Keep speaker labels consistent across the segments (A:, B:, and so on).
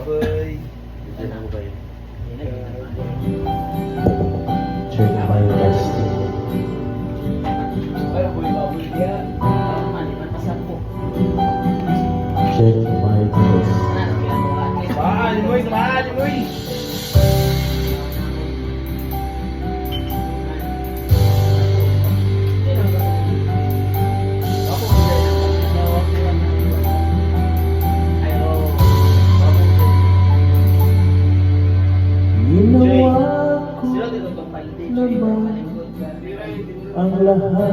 A: Bye-bye. Bye-bye.
B: Check my destiny. Check my destiny.
A: Samahan mo, samahan mo.
B: Ginawa ko naman ang lahat.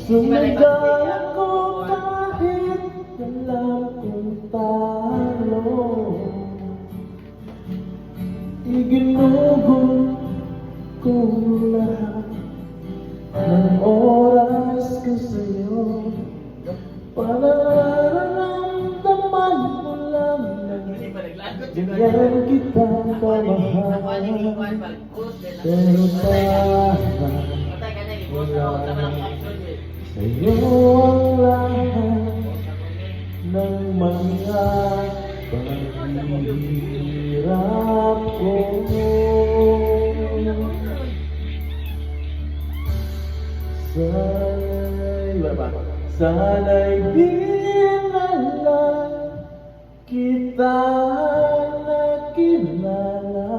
B: Sumagal ako kahit alam kong talo. Iginugol ko lahat ng oras ko sa'yo. Panaramdaman mo lang na ganyan kita kamahal. Pero wala sa'yo ang lahat ng mga paghihirap ko. Sana'y di na lang kita nakilala.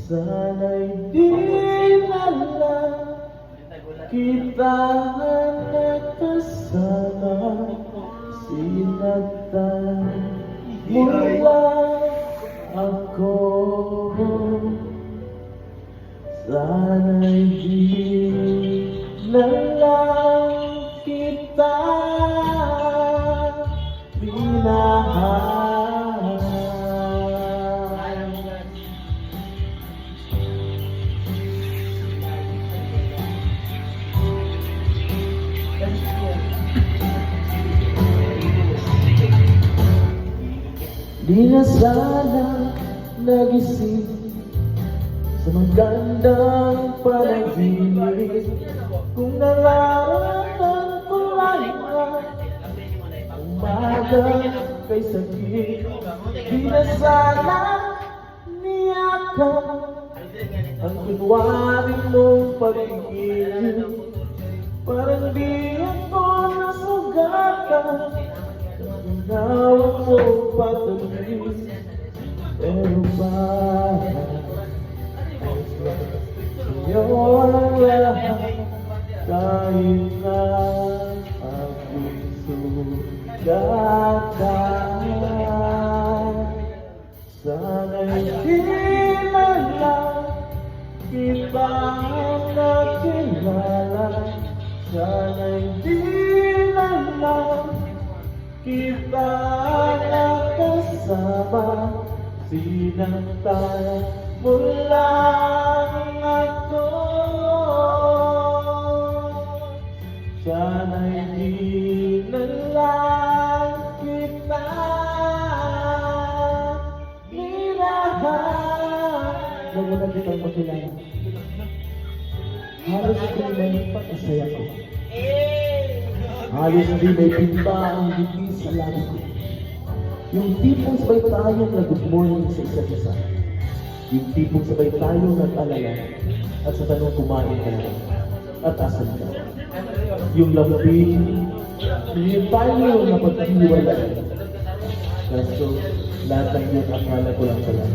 B: Sana'y di na lang kita nakasama. Sinagtan mo lang ako. Sana'y di na lang kita minahal. Di na sana nagising sa magandang panaginip kung nararamdaman ko lang umaga kay sakit. Di na sana niyakap ang kunwari mong pag-ibig. Parang di ako nasugatan ng ginawa mo patuloy. Pero bakit sa'yo ang lahat kahit na ako'y sugatan? Sana'y di na lang kita nakilala. Sana'y di na lang kita nakasama. Sinaktan mo lang ako. Sana'y di na lang kita minahal. Bago na kitang makilala, halos kung may pagkasaya ko. Halos hindi may pinta ang ngiti sa labi ko. Yung tipong sabay tayong nag-good morning sa isa't isa. Yung tipong sabay tayong nag-alala at sa tanong kumain ka na at asan ka. Yung lambing, hindi tayo napaghiwalay. Kaso lahat ng yun akala ko lang pala.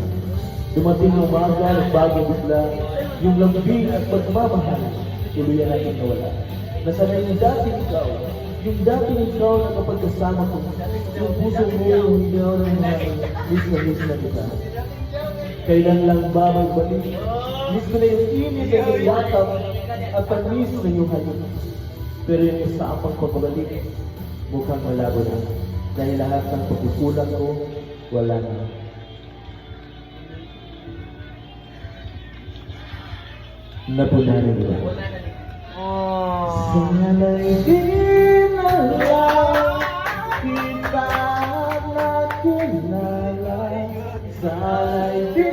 B: Dumating ang umaga, nagbago bigla, yung lambing at pagmamahal, tuluyan natin nawala. Nasanay yung dating ikaw, yung dating ikaw na kapag kasama ko, yung puso mo, hindi ako nang miss na kita. Kailan lang ba magbalik? Miss ko na yung init na yung yakap at pag-miss na yung halip. Pero yung isa pang pagbabalik, mukhang malabo na. Dahil lahat ng pagkukulang ko, wala na. Napunarin nila. Sana'y di na lang kita nakilala. Sana'y di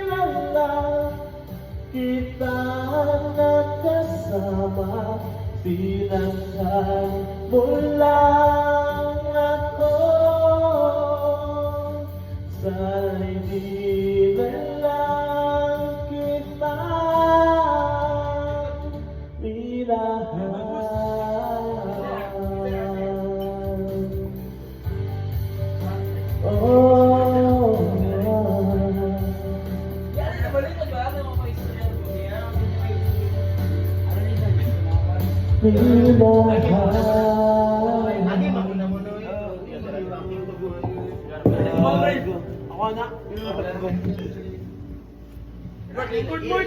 B: na lang kita nakasama. Sinaktan mo lang ako.
A: Ako na. Record board.